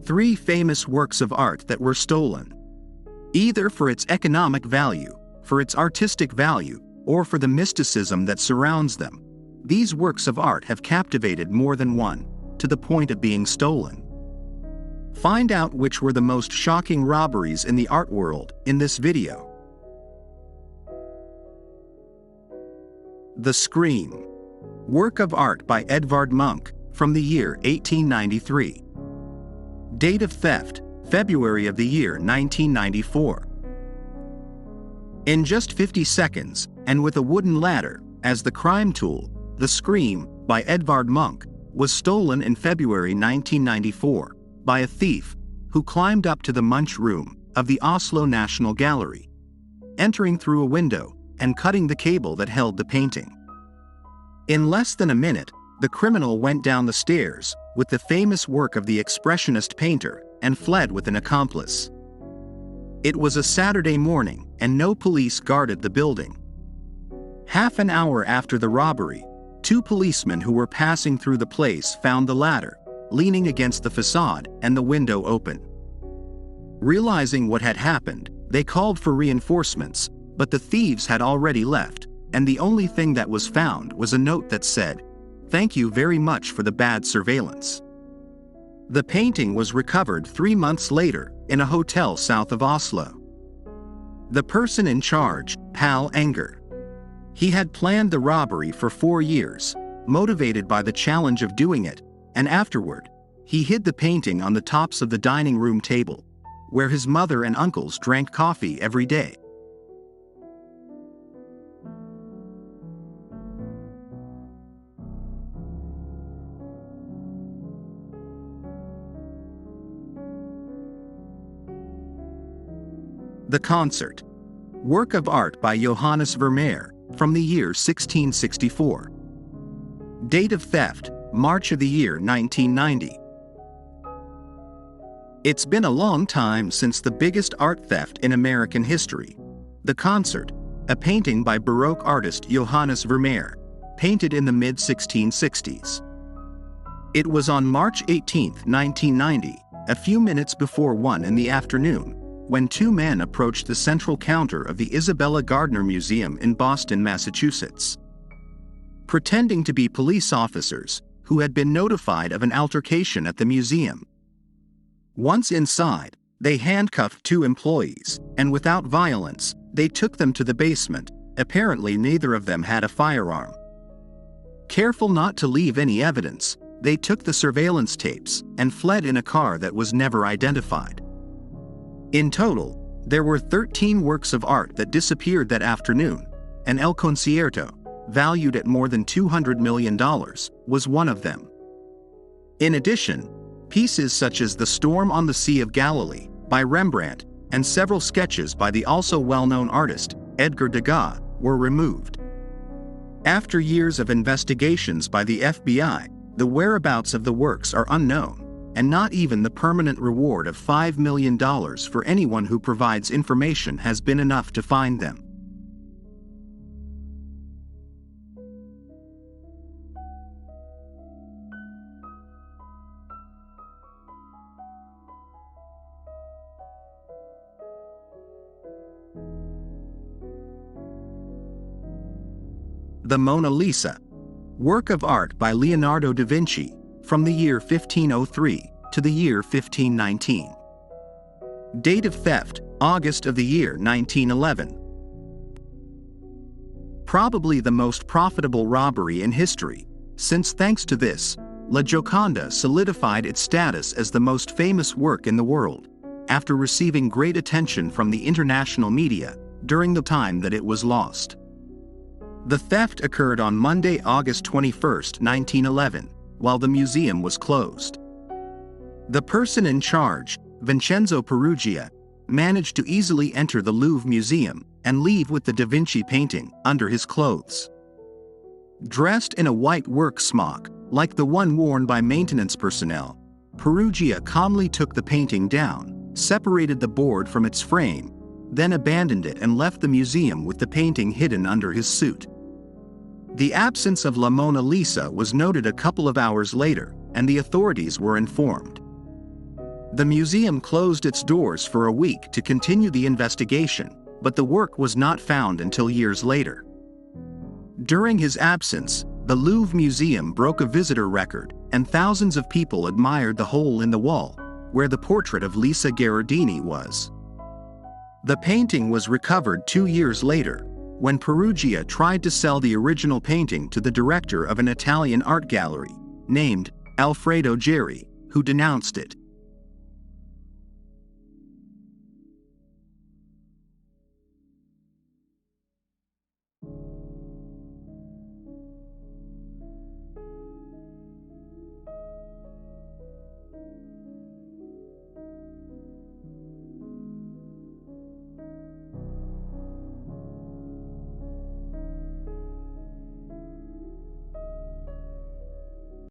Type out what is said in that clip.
3 famous works of art that were stolen. Either for its economic value, for its artistic value, or for the mysticism that surrounds them, these works of art have captivated more than one, to the point of being stolen. Find out which were the most shocking robberies in the art world in this video. The Scream. Work of art by Edvard Munch, from the year 1893. Date of theft, February of the year 1994. In just 50 seconds, and with a wooden ladder as the crime tool, The Scream, by Edvard Munch, was stolen in February 1994 by a thief who climbed up to the Munch room of the Oslo National Gallery, entering through a window and cutting the cable that held the painting. In less than a minute, the criminal went down the stairs with the famous work of the expressionist painter and fled with an accomplice. It was a Saturday morning and no police guarded the building. Half an hour after the robbery, 2 policemen who were passing through the place found the ladder, leaning against the facade and the window open. Realizing what had happened, they called for reinforcements, but the thieves had already left, and the only thing that was found was a note that said, "Thank you very much for the bad surveillance." The painting was recovered 3 months later in a hotel south of Oslo. The person in charge, Pal Enger. He had planned the robbery for 4 years, motivated by the challenge of doing it, and afterward, he hid the painting on the tops of the dining room table, where his mother and uncles drank coffee every day. The Concert. Work of art by Johannes Vermeer, from the year 1664. Date of theft, March of the year 1990. It's been a long time since the biggest art theft in American history. The Concert, a painting by Baroque artist Johannes Vermeer, painted in the mid-1660s. It was on March 18, 1990, a few minutes before 1 in the afternoon, when 2 men approached the central counter of the Isabella Gardner Museum in Boston, Massachusetts. Pretending to be police officers who had been notified of an altercation at the museum. Once inside, they handcuffed 2 employees, and without violence, they took them to the basement. Apparently neither of them had a firearm. Careful not to leave any evidence, they took the surveillance tapes and fled in a car that was never identified. In total, there were 13 works of art that disappeared that afternoon, and El Concierto, valued at more than $200 million, was one of them. In addition, pieces such as The Storm on the Sea of Galilee, by Rembrandt, and several sketches by the also well-known artist, Edgar Degas, were removed. After years of investigations by the FBI, the whereabouts of the works are unknown, and not even the permanent reward of $5 million for anyone who provides information has been enough to find them. The Mona Lisa. Work of art by Leonardo da Vinci, from the year 1503 to the year 1519. Date of theft, August of the year 1911. Probably the most profitable robbery in history, since thanks to this, La Gioconda solidified its status as the most famous work in the world, after receiving great attention from the international media during the time that it was lost. The theft occurred on Monday, August 21, 1911, while the museum was closed. The person in charge, Vincenzo Perugia, managed to easily enter the Louvre Museum and leave with the Da Vinci painting under his clothes. Dressed in a white work smock, like the one worn by maintenance personnel, Perugia calmly took the painting down, separated the board from its frame, then abandoned it and left the museum with the painting hidden under his suit. The absence of La Mona Lisa was noted a couple of hours later, and the authorities were informed. The museum closed its doors for a week to continue the investigation, but the work was not found until years later. During his absence, the Louvre Museum broke a visitor record, and thousands of people admired the hole in the wall, where the portrait of Lisa Gherardini was. The painting was recovered 2 years later, when Perugia tried to sell the original painting to the director of an Italian art gallery, named Alfredo Geri, who denounced it.